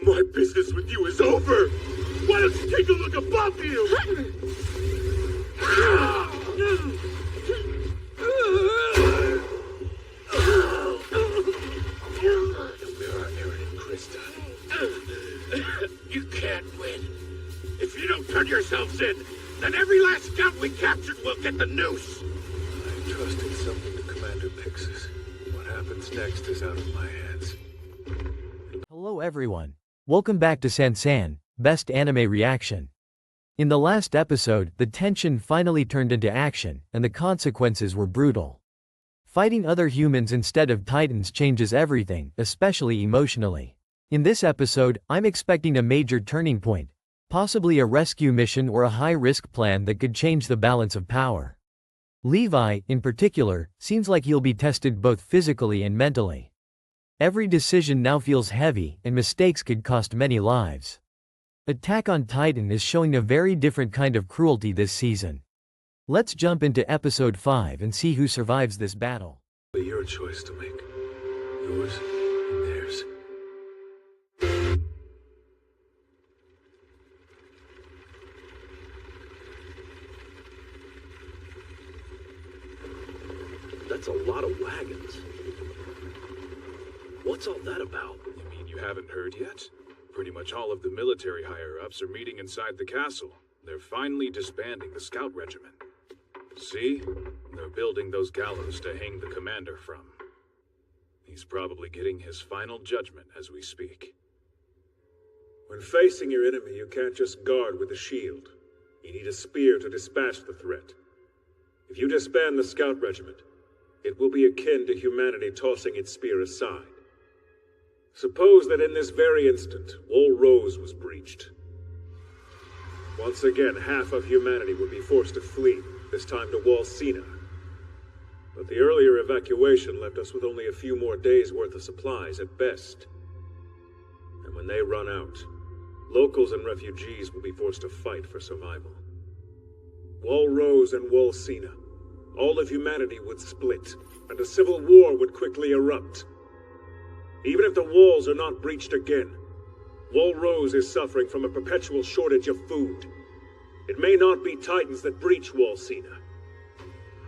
My business with you is over! Why don't you take a look above you? Mira, Aaron, and Krista. You can't win. If you don't turn yourselves in, then every last scout we captured will get the noose. I trusted something to Commander Pixis. What happens next is out of my hands. Hello everyone. Welcome back to Sansan, Best Anime Reaction. In the last episode, the tension finally turned into action, and the consequences were brutal. Fighting other humans instead of titans changes everything, especially emotionally. In this episode, I'm expecting a major turning point, possibly a rescue mission or a high-risk plan that could change the balance of power. Levi, in particular, seems like he'll be tested both physically and mentally. Every decision now feels heavy, and mistakes could cost many lives. Attack on Titan is showing a very different kind of cruelty this season. Let's jump into episode 5 and see who survives this battle. Your choice to make. Yours and theirs. That's a lot of wagons. What's all that about? You mean you haven't heard yet? Pretty much all of the military higher-ups are meeting inside the castle. They're finally disbanding the scout regiment. See? They're building those gallows to hang the commander from. He's probably getting his final judgment as we speak. When facing your enemy, you can't just guard with a shield. You need a spear to dispatch the threat. If you disband the scout regiment, it will be akin to humanity tossing its spear aside. Suppose that in this very instant, Wall Rose was breached. Once again, half of humanity would be forced to flee, this time to Wall Sina. But the earlier evacuation left us with only a few more days' worth of supplies at best. And when they run out, locals and refugees will be forced to fight for survival. Wall Rose and Wall Sina, all of humanity would split, and a civil war would quickly erupt. Even if the walls are not breached again, Wall Rose is suffering from a perpetual shortage of food. It may not be Titans that breach Wall Sina.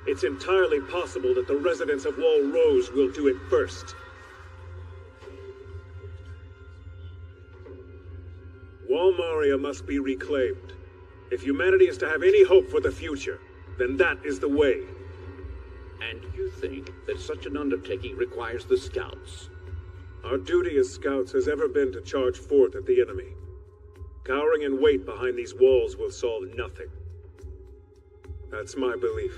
It's entirely possible that the residents of Wall Rose will do it first. Wall Maria must be reclaimed. If humanity is to have any hope for the future, then that is the way. And you think that such an undertaking requires the scouts? Our duty as scouts has ever been to charge forth at the enemy. Cowering in wait behind these walls will solve nothing. That's my belief,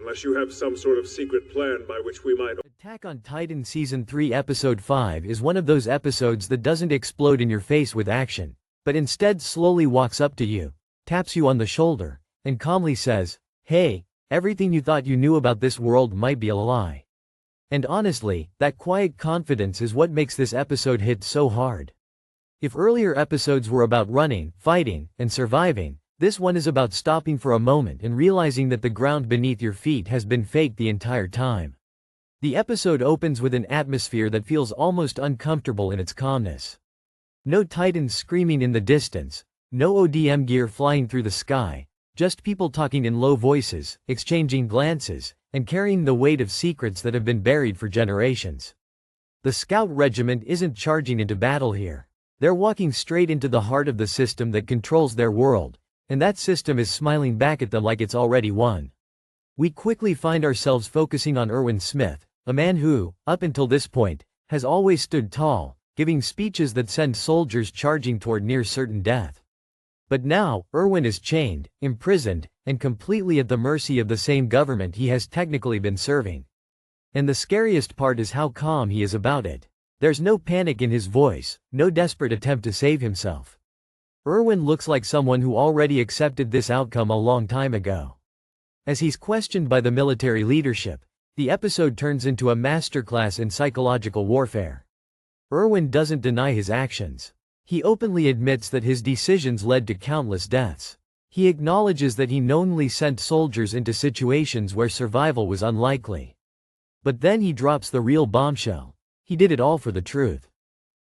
unless you have some sort of secret plan by which we might... Attack on Titan Season 3 Episode 5 is one of those episodes that doesn't explode in your face with action, but instead slowly walks up to you, taps you on the shoulder, and calmly says, "Hey, everything you thought you knew about this world might be a lie." And honestly, that quiet confidence is what makes this episode hit so hard. If earlier episodes were about running, fighting, and surviving, this one is about stopping for a moment and realizing that the ground beneath your feet has been fake the entire time. The episode opens with an atmosphere that feels almost uncomfortable in its calmness. No titans screaming in the distance, no ODM gear flying through the sky, just people talking in low voices, exchanging glances, and carrying the weight of secrets that have been buried for generations. The scout regiment isn't charging into battle here. They're walking straight into the heart of the system that controls their world, and that system is smiling back at them like it's already won. We quickly find ourselves focusing on Erwin Smith, a man who, up until this point, has always stood tall, giving speeches that send soldiers charging toward near certain death. But now, Erwin is chained, imprisoned, and completely at the mercy of the same government he has technically been serving. And the scariest part is how calm he is about it. There's no panic in his voice, no desperate attempt to save himself. Erwin looks like someone who already accepted this outcome a long time ago. As he's questioned by the military leadership, the episode turns into a masterclass in psychological warfare. Erwin doesn't deny his actions. He openly admits that his decisions led to countless deaths. He acknowledges that he knowingly sent soldiers into situations where survival was unlikely. But then he drops the real bombshell. He did it all for the truth.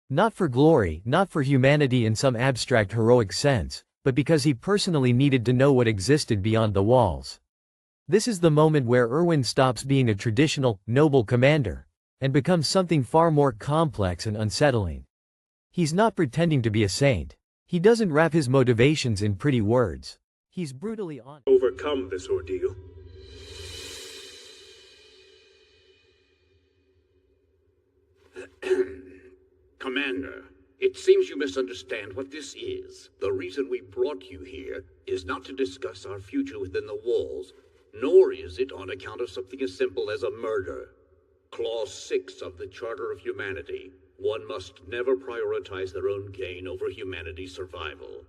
Not for glory, not for humanity in some abstract heroic sense, but because he personally needed to know what existed beyond the walls. This is the moment where Erwin stops being a traditional, noble commander, and becomes something far more complex and unsettling. He's not pretending to be a saint. He doesn't wrap his motivations in pretty words. He's brutally honest. Overcome this ordeal. Commander, it seems you misunderstand what this is. The reason we brought you here is not to discuss our future within the walls, nor is it on account of something as simple as a murder. Clause 6 of the Charter of Humanity. One must never prioritize their own gain over humanity's survival.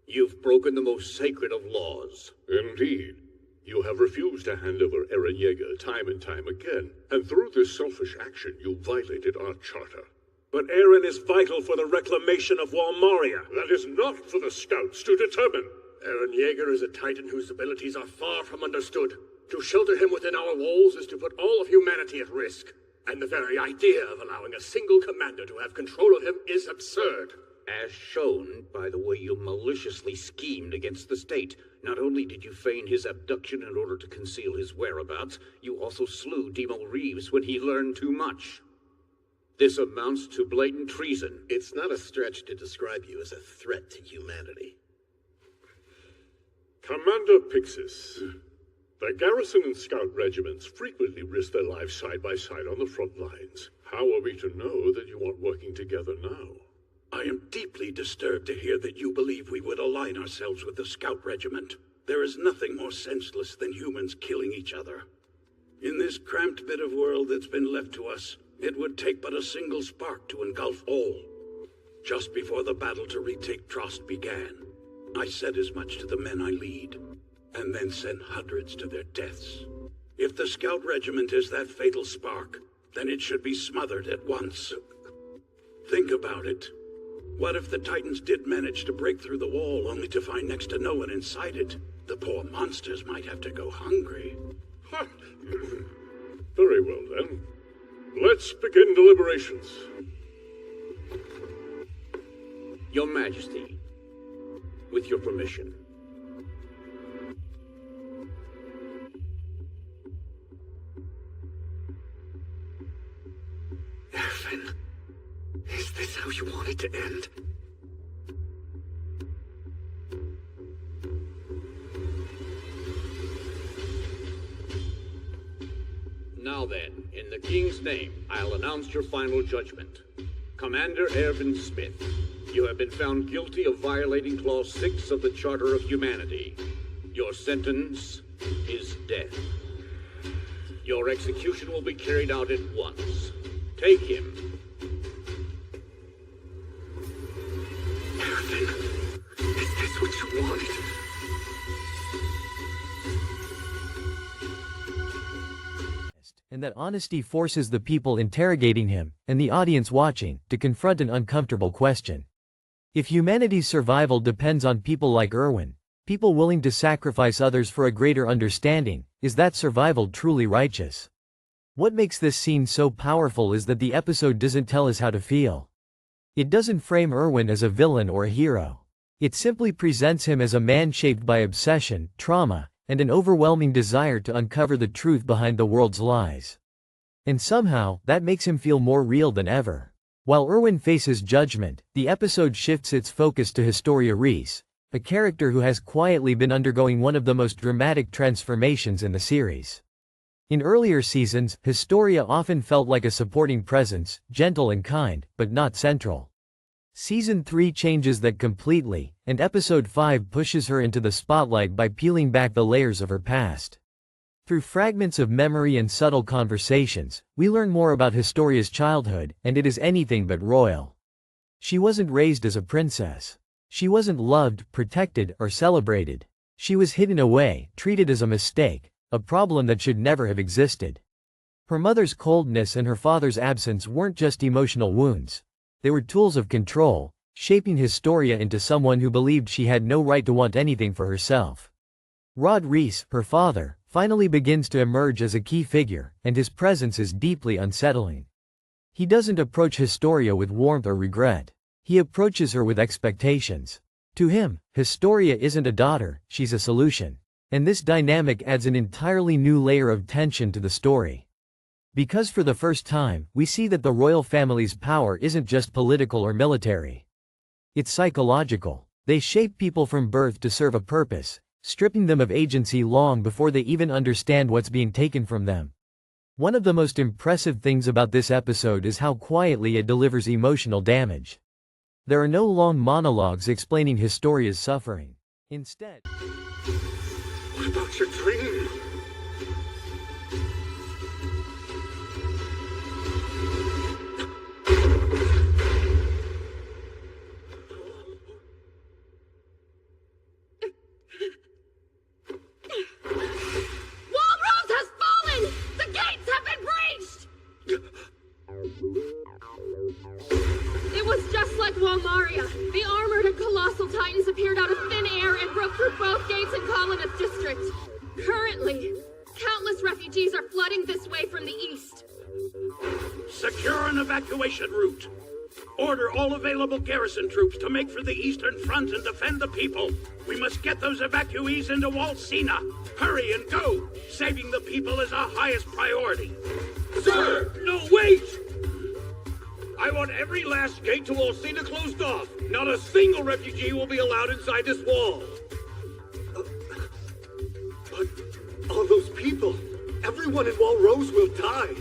You've broken the most sacred of laws. Indeed. You have refused to hand over Eren Yeager time and time again, and through this selfish action you violated our charter. But Eren is vital for the reclamation of Walmaria. That is not for the scouts to determine. Eren Yeager is a Titan whose abilities are far from understood. To shelter him within our walls is to put all of humanity at risk. And the very idea of allowing a single commander to have control of him is absurd. As shown by the way you maliciously schemed against the state. Not only did you feign his abduction in order to conceal his whereabouts, you also slew Demo Reeves when he learned too much. This amounts to blatant treason. It's not a stretch to describe you as a threat to humanity. Commander Pixis, the garrison and scout regiments frequently risk their lives side by side on the front lines. How are we to know that you aren't working together now? I am deeply disturbed to hear that you believe we would align ourselves with the Scout Regiment. There is nothing more senseless than humans killing each other. In this cramped bit of world that's been left to us, it would take but a single spark to engulf all. Just before the battle to retake Trost began, I said as much to the men I lead, and then sent hundreds to their deaths. If the Scout Regiment is that fatal spark, then it should be smothered at once. Think about it. What if the Titans did manage to break through the wall only to find next to no one inside it? The poor monsters might have to go hungry. Very well then. Let's begin deliberations. Your Majesty, with your permission. Erwin, is this how you want it to end? Now then, in the King's name, I'll announce your final judgment. Commander Erwin Smith, you have been found guilty of violating Clause 6 of the Charter of Humanity. Your sentence is death. Your execution will be carried out at once. Take him. Erwin, is this what you wanted? And that honesty forces the people interrogating him, and the audience watching, to confront an uncomfortable question. If humanity's survival depends on people like Erwin, people willing to sacrifice others for a greater understanding, is that survival truly righteous? What makes this scene so powerful is that the episode doesn't tell us how to feel. It doesn't frame Erwin as a villain or a hero. It simply presents him as a man shaped by obsession, trauma, and an overwhelming desire to uncover the truth behind the world's lies. And somehow, that makes him feel more real than ever. While Erwin faces judgment, the episode shifts its focus to Historia Reiss, a character who has quietly been undergoing one of the most dramatic transformations in the series. In earlier seasons, Historia often felt like a supporting presence, gentle and kind, but not central. Season 3 changes that completely, and Episode 5 pushes her into the spotlight by peeling back the layers of her past. Through fragments of memory and subtle conversations, we learn more about Historia's childhood, and it is anything but royal. She wasn't raised as a princess. She wasn't loved, protected, or celebrated. She was hidden away, treated as a mistake, a problem that should never have existed. Her mother's coldness and her father's absence weren't just emotional wounds. They were tools of control, shaping Historia into someone who believed she had no right to want anything for herself. Rod Reiss, her father, finally begins to emerge as a key figure, and his presence is deeply unsettling. He doesn't approach Historia with warmth or regret. He approaches her with expectations. To him, Historia isn't a daughter, she's a solution. And this dynamic adds an entirely new layer of tension to the story. Because for the first time, we see that the royal family's power isn't just political or military. It's psychological. They shape people from birth to serve a purpose, stripping them of agency long before they even understand what's being taken from them. One of the most impressive things about this episode is how quietly it delivers emotional damage. There are no long monologues explaining Historia's suffering. Instead, What about your dream? Walrose has fallen! The gates have been breached! It was just like Walmaria. The armored and colossal titans appeared out of thin air and broke through both gates in Colonist District. Currently, countless refugees are flooding this way from the east. Secure an evacuation route. Order all available garrison troops to make for the eastern front and defend the people. We must get those evacuees into Walsina. Hurry and go. Saving the people is our highest priority. Sir! No, wait! I want every last gate to Walsina closed off. Not a single refugee will be allowed inside this wall. But all those people, everyone in Walrose will die.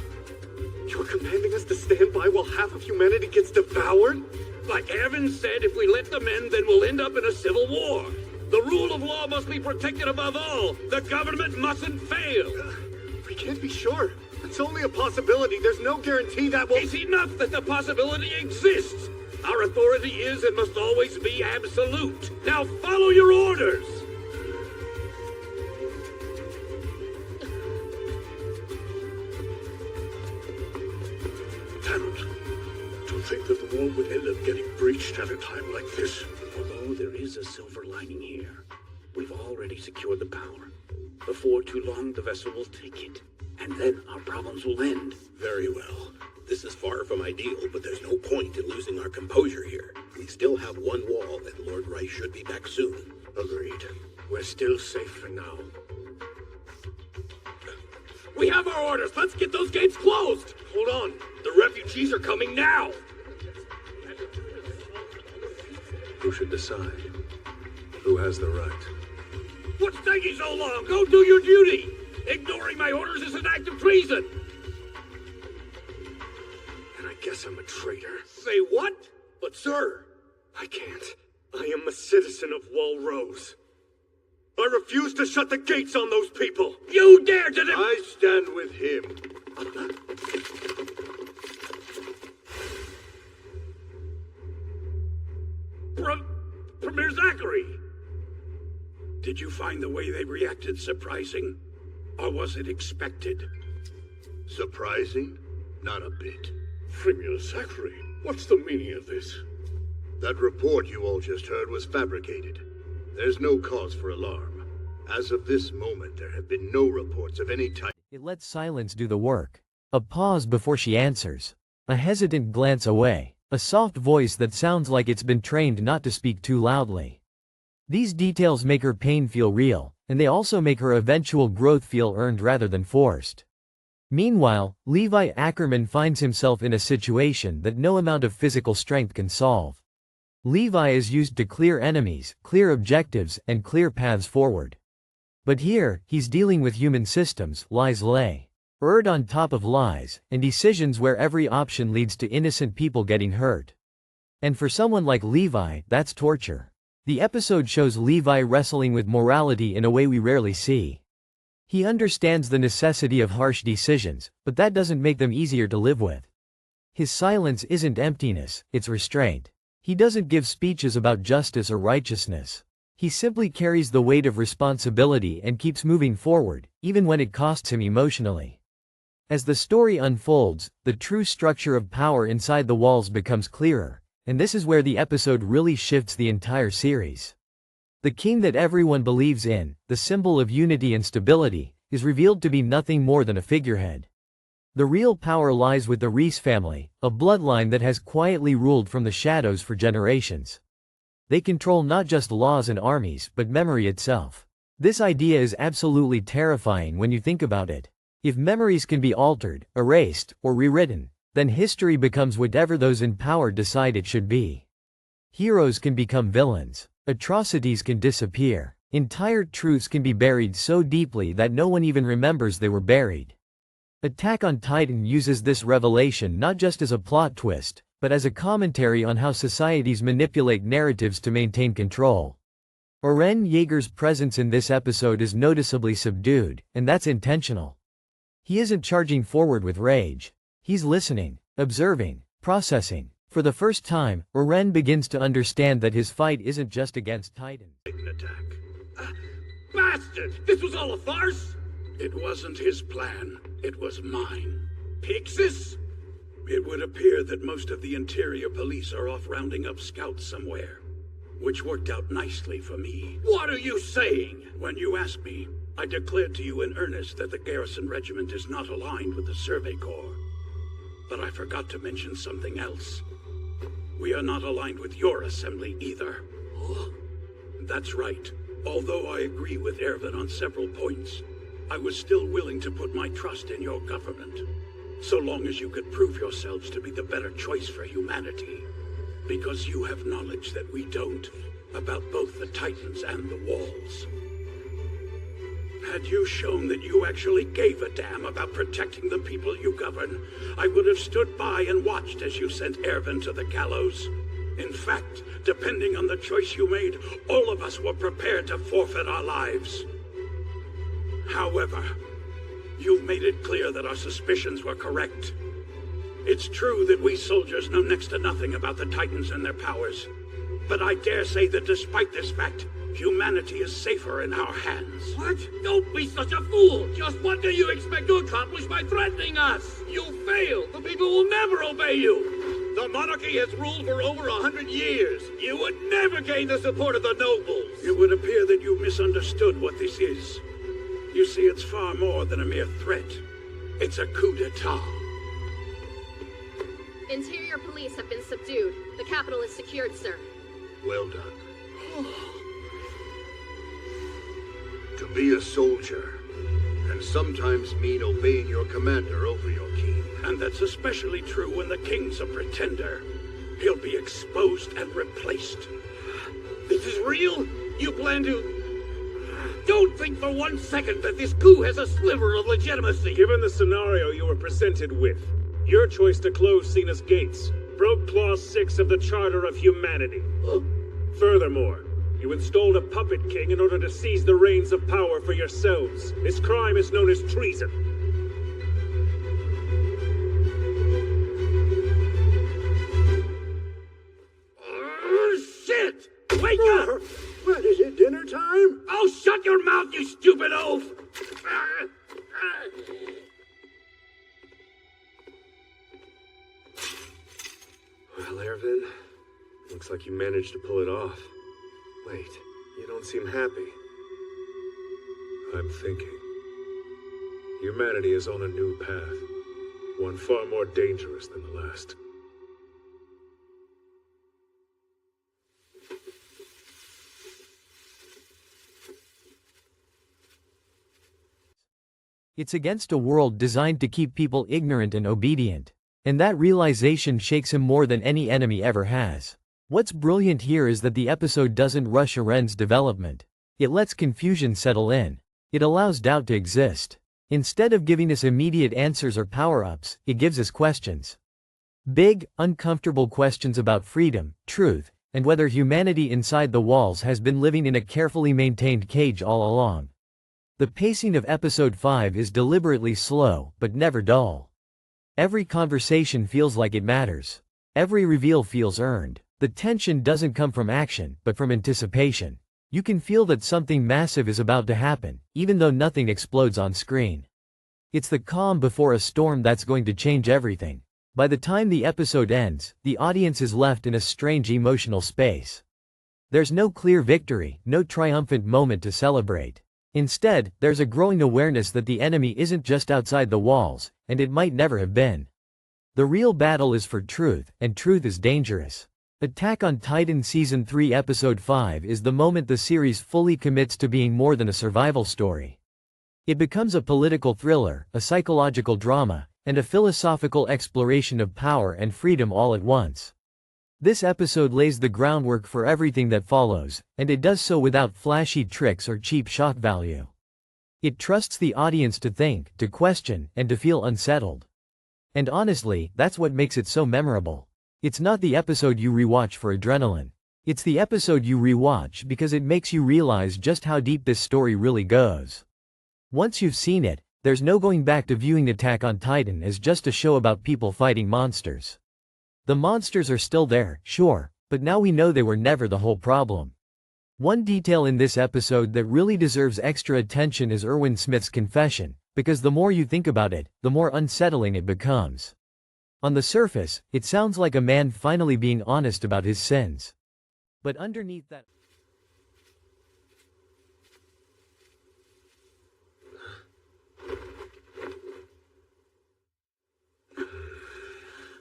You're commanding us to stand by while half of humanity gets devoured? Like Evan said, if we let them in, then we'll end up in a civil war. The rule of law must be protected above all. The government mustn't fail. We can't be sure. It's only a possibility. There's no guarantee that will... It's enough that the possibility exists. Our authority is and must always be absolute. Now follow your orders. Harold, to think that the wall would end up getting breached at a time like this. Although there is a silver lining here, we've already secured the power. Before too long, the vessel will take it, and then our problems will end. Very well. This is far from ideal, but there's no point in losing our composure here. We still have one wall, and Lord Rice should be back soon. Agreed. We're still safe for now. We have our orders. Let's get those gates closed. Hold on. The refugees are coming now. Who should decide? Who has the right? What's taking so long? Go do your duty. Ignoring my orders is an act of treason. And I guess I'm a traitor. Say what? But sir, I can't. I am a citizen of Walrose. I refuse to shut the gates on those people. You dare to... I stand with him. Premier Zachary! Did you find the way they reacted surprising? Or was it expected? Surprising? Not a bit. Premier Zachary, what's the meaning of this? That report you all just heard was fabricated. There's no cause for alarm. As of this moment, there have been no reports of any type. it lets silence do the work. A pause before she answers. A hesitant glance away. A soft voice that sounds like it's been trained not to speak too loudly. These details make her pain feel real, and they also make her eventual growth feel earned rather than forced. Meanwhile, Levi Ackerman finds himself in a situation that no amount of physical strength can solve. Levi is used to clear enemies, clear objectives, and clear paths forward. But here, he's dealing with human systems, lies lay. Erred on top of lies, and decisions where every option leads to innocent people getting hurt. And for someone like Levi, that's torture. The episode shows Levi wrestling with morality in a way we rarely see. He understands the necessity of harsh decisions, but that doesn't make them easier to live with. His silence isn't emptiness, it's restraint. He doesn't give speeches about justice or righteousness. He simply carries the weight of responsibility and keeps moving forward, even when it costs him emotionally. As the story unfolds, the true structure of power inside the walls becomes clearer, and this is where the episode really shifts the entire series. The king that everyone believes in, the symbol of unity and stability, is revealed to be nothing more than a figurehead. The real power lies with the Reese family, a bloodline that has quietly ruled from the shadows for generations. They control not just laws and armies, but memory itself. This idea is absolutely terrifying when you think about it. If memories can be altered, erased, or rewritten, then history becomes whatever those in power decide it should be. Heroes can become villains. Atrocities can disappear. Entire truths can be buried so deeply that no one even remembers they were buried. Attack on Titan uses this revelation not just as a plot twist, but as a commentary on how societies manipulate narratives to maintain control. Eren Yeager's presence in this episode is noticeably subdued, and that's intentional. He isn't charging forward with rage. He's listening, observing, processing. For the first time, Eren begins to understand that his fight isn't just against Titan. Attack. Bastard! This was all a farce? It wasn't his plan. It was mine. Pixis? It would appear that most of the interior police are off rounding up scouts somewhere, which worked out nicely for me. What are you saying? When you asked me, I declared to you in earnest that the Garrison Regiment is not aligned with the Survey Corps. But I forgot to mention something else. We are not aligned with your assembly either. That's right. Although I agree with Erwin on several points, I was still willing to put my trust in your government, so long as you could prove yourselves to be the better choice for humanity. Because you have knowledge that we don't, about both the Titans and the Walls. Had you shown that you actually gave a damn about protecting the people you govern, I would have stood by and watched as you sent Erwin to the gallows. In fact, depending on the choice you made, all of us were prepared to forfeit our lives. However, you've made it clear that our suspicions were correct. It's true that we soldiers know next to nothing about the Titans and their powers. But I dare say that despite this fact, humanity is safer in our hands. What? Don't be such a fool! Just what do you expect to accomplish by threatening us? You fail! The people will never obey you! The monarchy has ruled for over 100 years. You would never gain the support of the nobles. It would appear that you misunderstood what this is. You see, it's far more than a mere threat. It's a coup d'etat. Interior police have been subdued. The capital is secured, sir. Well done. To be a soldier can sometimes mean obeying your commander over your king. And that's especially true when the king's a pretender. He'll be exposed and replaced. This is real? You plan to... Don't think for 1 second that this coup has a sliver of legitimacy. Given the scenario you were presented with, your choice to close Cena's gates broke Clause 6 of the Charter of Humanity. Furthermore, you installed a puppet king in order to seize the reins of power for yourselves. This crime is known as treason. Shit! Wake up! What is it, dinner time? Oh, shut your mouth, you stupid oaf! Well, Erwin, looks like you managed to pull it off. Wait, you don't seem happy. I'm thinking. Humanity is on a new path, one far more dangerous than the last. It's against a world designed to keep people ignorant and obedient. And that realization shakes him more than any enemy ever has. What's brilliant here is that the episode doesn't rush Eren's development. It lets confusion settle in. It allows doubt to exist. Instead of giving us immediate answers or power-ups, it gives us questions. Big, uncomfortable questions about freedom, truth, and whether humanity inside the walls has been living in a carefully maintained cage all along. The pacing of episode 5 is deliberately slow, but never dull. Every conversation feels like it matters. Every reveal feels earned. The tension doesn't come from action, but from anticipation. You can feel that something massive is about to happen, even though nothing explodes on screen. It's the calm before a storm that's going to change everything. By the time the episode ends, the audience is left in a strange emotional space. There's no clear victory, no triumphant moment to celebrate. Instead, there's a growing awareness that the enemy isn't just outside the walls, and it might never have been. The real battle is for truth, and truth is dangerous. Attack on Titan Season 3 Episode 5 is the moment the series fully commits to being more than a survival story. It becomes a political thriller, a psychological drama, and a philosophical exploration of power and freedom all at once. This episode lays the groundwork for everything that follows, and it does so without flashy tricks or cheap shock value. It trusts the audience to think, to question, and to feel unsettled. And honestly, that's what makes it so memorable. It's not the episode you rewatch for adrenaline. It's the episode you rewatch because it makes you realize just how deep this story really goes. Once you've seen it, there's no going back to viewing Attack on Titan as just a show about people fighting monsters. The monsters are still there, sure, but now we know they were never the whole problem. One detail in this episode that really deserves extra attention is Erwin Smith's confession, because the more you think about it, the more unsettling it becomes. On the surface, it sounds like a man finally being honest about his sins. But underneath that...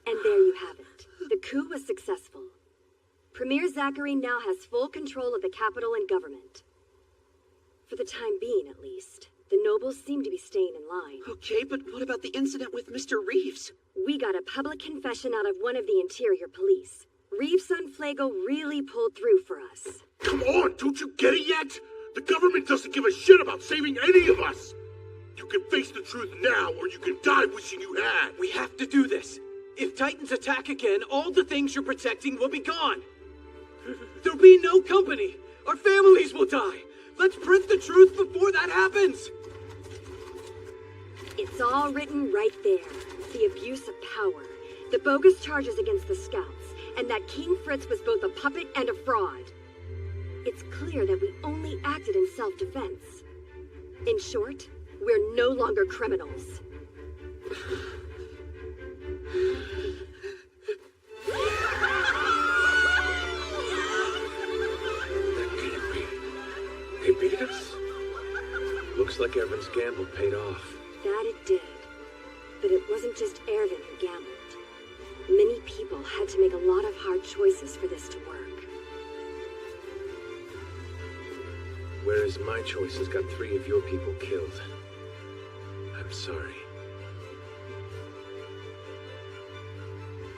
And there you have it. The coup was successful. Premier Zachary now has full control of the capital and government. For the time being, at least. The nobles seem to be staying in line. Okay, but what about the incident with Mr. Reeves? We got a public confession out of one of the interior police. Reeves' son Flago really pulled through for us. Come on, don't you get it yet? The government doesn't give a shit about saving any of us. You can face the truth now, or you can die wishing you had. We have to do this. If Titans attack again, all the things you're protecting will be gone. There'll be no company. Our families will die. Let's print the truth before that happens. It's all written right there. The abuse of power, the bogus charges against the scouts, and that King Fritz was both a puppet and a fraud. It's clear that we only acted in self-defense. In short, we're no longer criminals. They beat us? Looks like Ervin's gamble paid off. That it did. But it wasn't just Ervin who gambled. Many people had to make a lot of hard choices for this to work. Whereas my choices got 3 of your people killed. I'm sorry.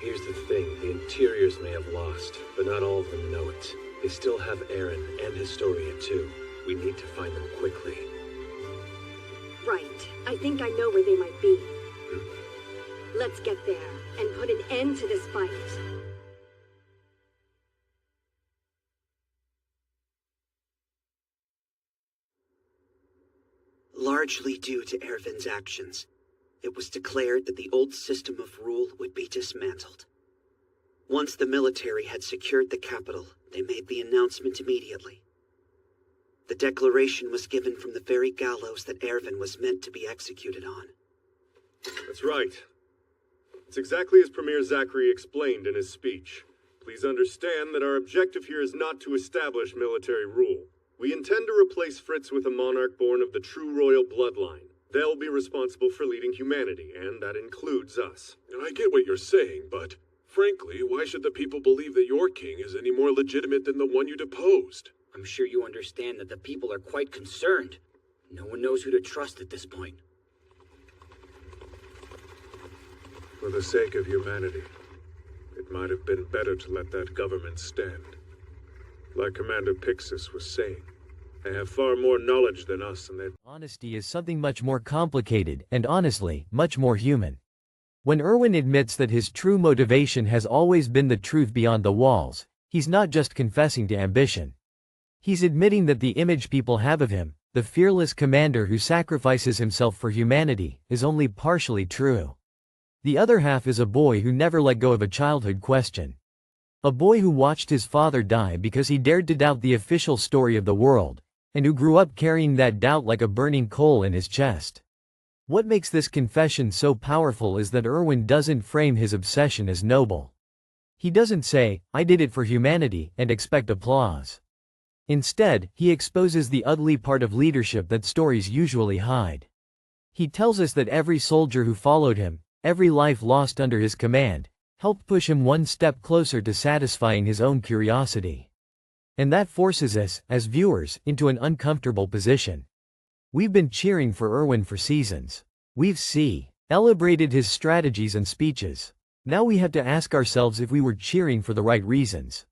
Here's the thing, the Interiors may have lost, but not all of them know it. They still have Eren and Historia too. We need to find them quickly. Right. I think I know where they might be. Let's get there and put an end to this fight. Largely due to Ervin's actions, it was declared that the old system of rule would be dismantled. Once the military had secured the capital, they made the announcement immediately. The declaration was given from the very gallows that Ervin was meant to be executed on. That's right. It's exactly as Premier Zachary explained in his speech. Please understand that our objective here is not to establish military rule. We intend to replace Fritz with a monarch born of the true royal bloodline. They'll be responsible for leading humanity, and that includes us. I get what you're saying, but frankly, why should the people believe that your king is any more legitimate than the one you deposed? I'm sure you understand that the people are quite concerned. No one knows who to trust at this point. For the sake of humanity, it might have been better to let that government stand. Like Commander Pixis was saying, they have far more knowledge than us, and they've... Honesty is something much more complicated, and honestly, much more human. When Erwin admits that his true motivation has always been the truth beyond the walls, he's not just confessing to ambition. He's admitting that the image people have of him, the fearless commander who sacrifices himself for humanity, is only partially true. The other half is a boy who never let go of a childhood question. A boy who watched his father die because he dared to doubt the official story of the world, and who grew up carrying that doubt like a burning coal in his chest. What makes this confession so powerful is that Erwin doesn't frame his obsession as noble. He doesn't say, "I did it for humanity," and expect applause. Instead, he exposes the ugly part of leadership that stories usually hide. He tells us that every soldier who followed him, every life lost under his command, helped push him one step closer to satisfying his own curiosity. And that forces us, as viewers, into an uncomfortable position. We've been cheering for Erwin for seasons. We've celebrated his strategies and speeches. Now we have to ask ourselves if we were cheering for the right reasons.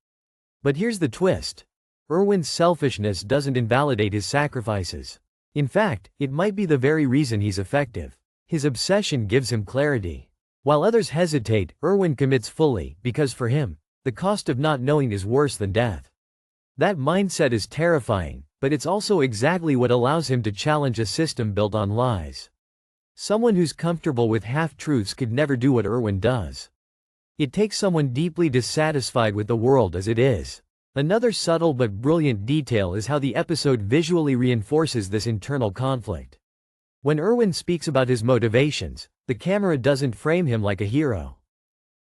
But here's the twist. Erwin's selfishness doesn't invalidate his sacrifices. In fact, it might be the very reason he's effective. His obsession gives him clarity. While others hesitate, Erwin commits fully, because for him, the cost of not knowing is worse than death. That mindset is terrifying, but it's also exactly what allows him to challenge a system built on lies. Someone who's comfortable with half-truths could never do what Erwin does. It takes someone deeply dissatisfied with the world as it is. Another subtle but brilliant detail is how the episode visually reinforces this internal conflict. When Erwin speaks about his motivations, the camera doesn't frame him like a hero.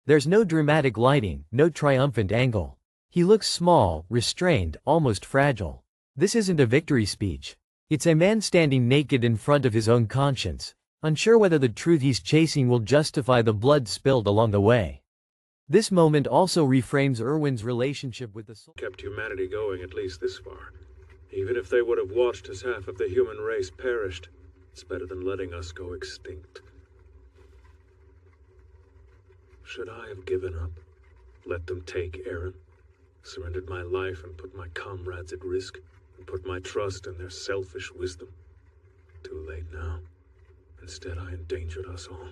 There's no dramatic lighting, no triumphant angle. He looks small, restrained, almost fragile. This isn't a victory speech. It's a man standing naked in front of his own conscience, unsure whether the truth he's chasing will justify the blood spilled along the way. This moment also reframes Erwin's relationship with the soul. Kept humanity going at least this far. Even if they would have watched as half of the human race perished, it's better than letting us go extinct. Should I have given up? Let them take Eren? Surrendered my life and put my comrades at risk? And put my trust in their selfish wisdom? Too late now. Instead, I endangered us all.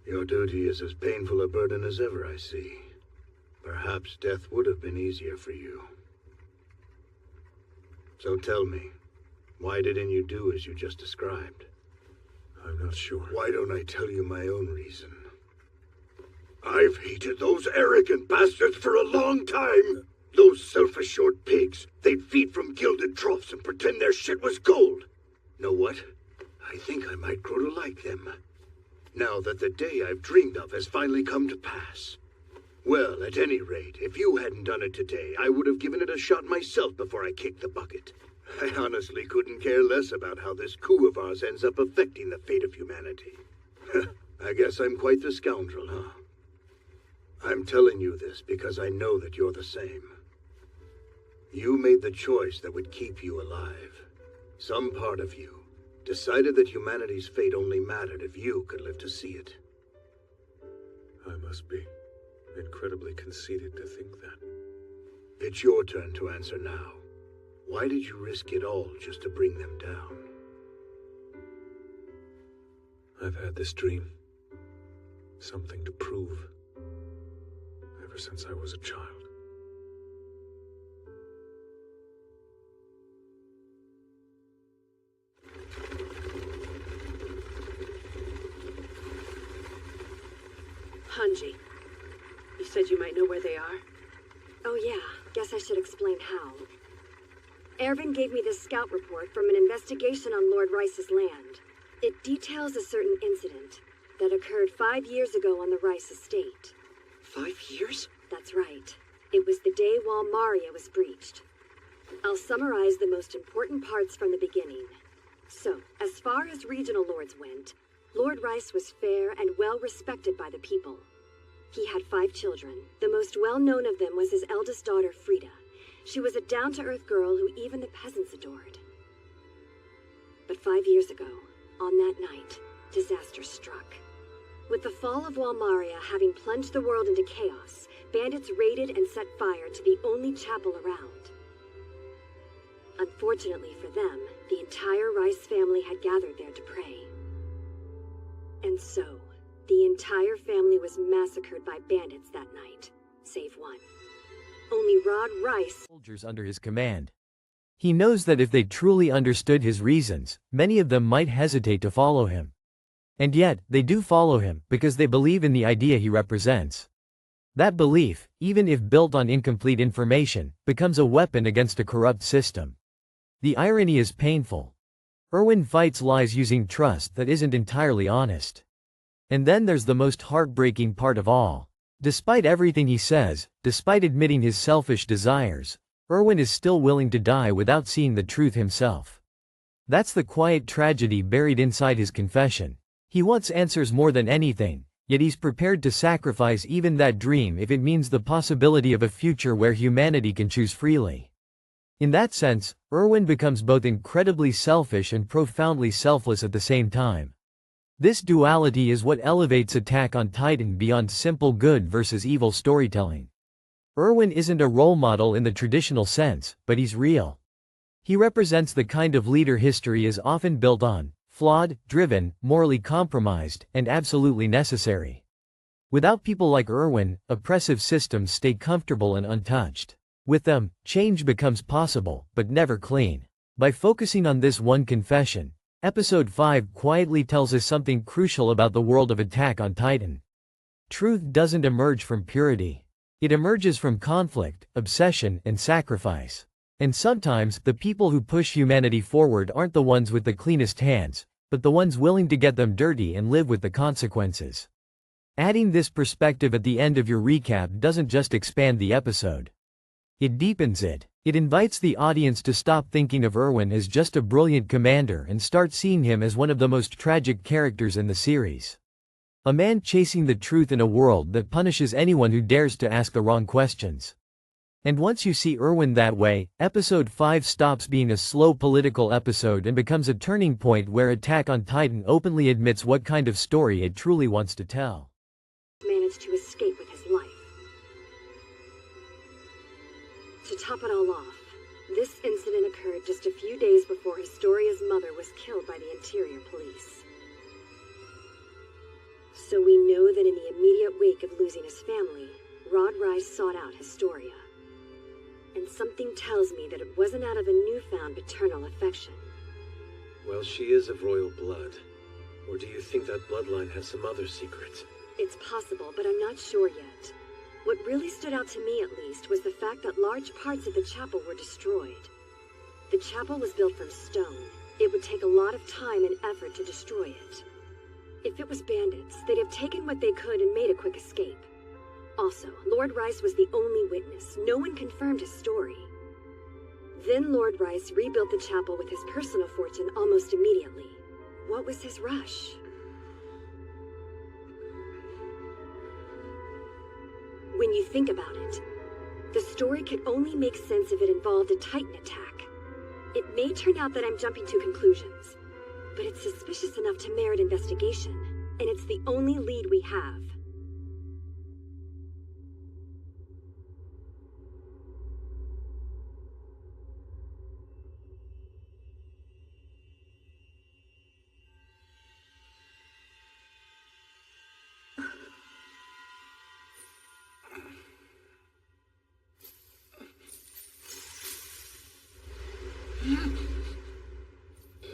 Your duty is as painful a burden as ever, I see. Perhaps death would have been easier for you. So tell me, why didn't you do as you just described? I'm not sure. Why don't I tell you my own reason? I've hated those arrogant bastards for a long time. Those self-assured pigs. They'd feed from gilded troughs and pretend their shit was gold. Know what? I think I might grow to like them. Now that the day I've dreamed of has finally come to pass. Well, at any rate, if you hadn't done it today, I would have given it a shot myself before I kicked the bucket. I honestly couldn't care less about how this coup of ours ends up affecting the fate of humanity. I guess I'm quite the scoundrel, huh? I'm telling you this because I know that you're the same. You made the choice that would keep you alive. Some part of you decided that humanity's fate only mattered if you could live to see it. I must be incredibly conceited to think that. It's your turn to answer now. Why did you risk it all just to bring them down? I've had this dream. Something to prove. Ever since I was a child. Hanji, you said you might know where they are? Oh yeah, guess I should explain how. Erwin gave me this scout report from an investigation on Lord Rice's land. It details a certain incident that occurred 5 years ago on the Rice estate. 5 years? That's right. It was the day Walmaria was breached. I'll summarize the most important parts from the beginning. So, as far as regional lords went, Lord Rice was fair and well respected by the people. He had 5 children. The most well-known of them was his eldest daughter, Frida. She was a down-to-earth girl who even the peasants adored. But 5 years ago, on that night, disaster struck. With the fall of Walmaria having plunged the world into chaos, bandits raided and set fire to the only chapel around. Unfortunately for them, the entire Rice family had gathered there to pray. And so, the entire family was massacred by bandits that night, save one. Only Rod Rice soldiers under his command. He knows that if they truly understood his reasons, many of them might hesitate to follow him. And yet, they do follow him, because they believe in the idea he represents. That belief, even if built on incomplete information, becomes a weapon against a corrupt system. The irony is painful. Erwin fights lies using trust that isn't entirely honest. And then there's the most heartbreaking part of all. Despite everything he says, despite admitting his selfish desires, Erwin is still willing to die without seeing the truth himself. That's the quiet tragedy buried inside his confession. He wants answers more than anything, yet he's prepared to sacrifice even that dream if it means the possibility of a future where humanity can choose freely. In that sense, Erwin becomes both incredibly selfish and profoundly selfless at the same time. This duality is what elevates Attack on Titan beyond simple good versus evil storytelling. Erwin isn't a role model in the traditional sense, but he's real. He represents the kind of leader history is often built on: flawed, driven, morally compromised, and absolutely necessary. Without people like Erwin, oppressive systems stay comfortable and untouched. With them, change becomes possible, but never clean. By focusing on this one confession, Episode 5 quietly tells us something crucial about the world of Attack on Titan. Truth doesn't emerge from purity. It emerges from conflict, obsession, and sacrifice. And sometimes, the people who push humanity forward aren't the ones with the cleanest hands, but the ones willing to get them dirty and live with the consequences. Adding this perspective at the end of your recap doesn't just expand the episode. It deepens it. It invites the audience to stop thinking of Erwin as just a brilliant commander and start seeing him as one of the most tragic characters in the series. A man chasing the truth in a world that punishes anyone who dares to ask the wrong questions. And once you see Erwin that way, Episode 5 stops being a slow political episode and becomes a turning point where Attack on Titan openly admits what kind of story it truly wants to tell. Managed to escape with his life. To top it all off, this incident occurred just a few days before Historia's mother was killed by the Interior Police. So we know that in the immediate wake of losing his family, Rod Reiss sought out Historia. And something tells me that it wasn't out of a newfound paternal affection. Well, she is of royal blood. Or do you think that bloodline has some other secrets? It's possible, but I'm not sure yet. What really stood out to me, at least, was the fact that large parts of the chapel were destroyed. The chapel was built from stone. It would take a lot of time and effort to destroy it. If it was bandits, they'd have taken what they could and made a quick escape. Also, Lord Reiss was the only witness. No one confirmed his story. Then Lord Reiss rebuilt the chapel with his personal fortune almost immediately. What was his rush? When you think about it, the story could only make sense if it involved a Titan attack. It may turn out that I'm jumping to conclusions, but it's suspicious enough to merit investigation, and it's the only lead we have.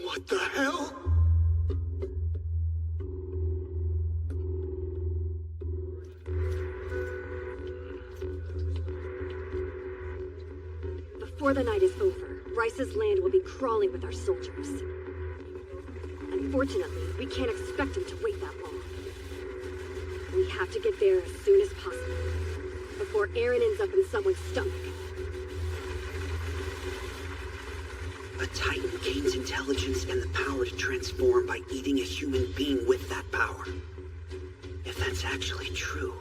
What the hell? Before the night is over, Rice's land will be crawling with our soldiers. Unfortunately, we can't expect him to wait that long. We have to get there as soon as possible, before Eren ends up in someone's stomach. A Titan gains intelligence and the power to transform by eating a human being with that power. If that's actually true,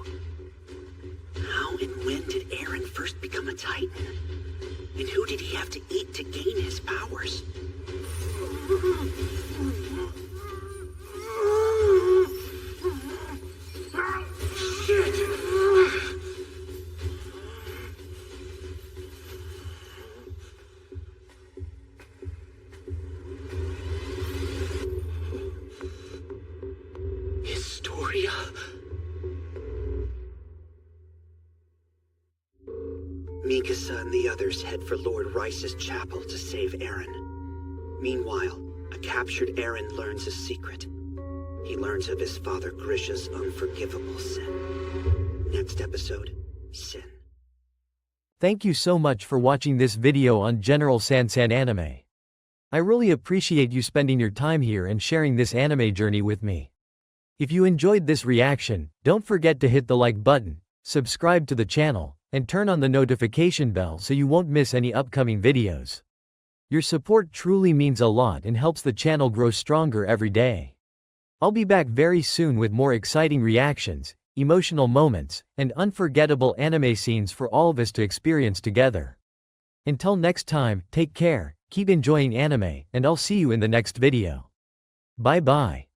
how and when did Eren first become a Titan? And who did he have to eat to gain his powers? Historia. Mikasa and the others head for Lord Rice's chapel to save Eren. Meanwhile, a captured Eren learns a secret. He learns of his father Grisha's unforgivable sin. Next episode, Sin. Thank you so much for watching this video on General Sansan Anime. I really appreciate you spending your time here and sharing this anime journey with me. If you enjoyed this reaction, don't forget to hit the like button, subscribe to the channel, and turn on the notification bell so you won't miss any upcoming videos. Your support truly means a lot and helps the channel grow stronger every day. I'll be back very soon with more exciting reactions, emotional moments, and unforgettable anime scenes for all of us to experience together. Until next time, take care, keep enjoying anime, and I'll see you in the next video. Bye bye.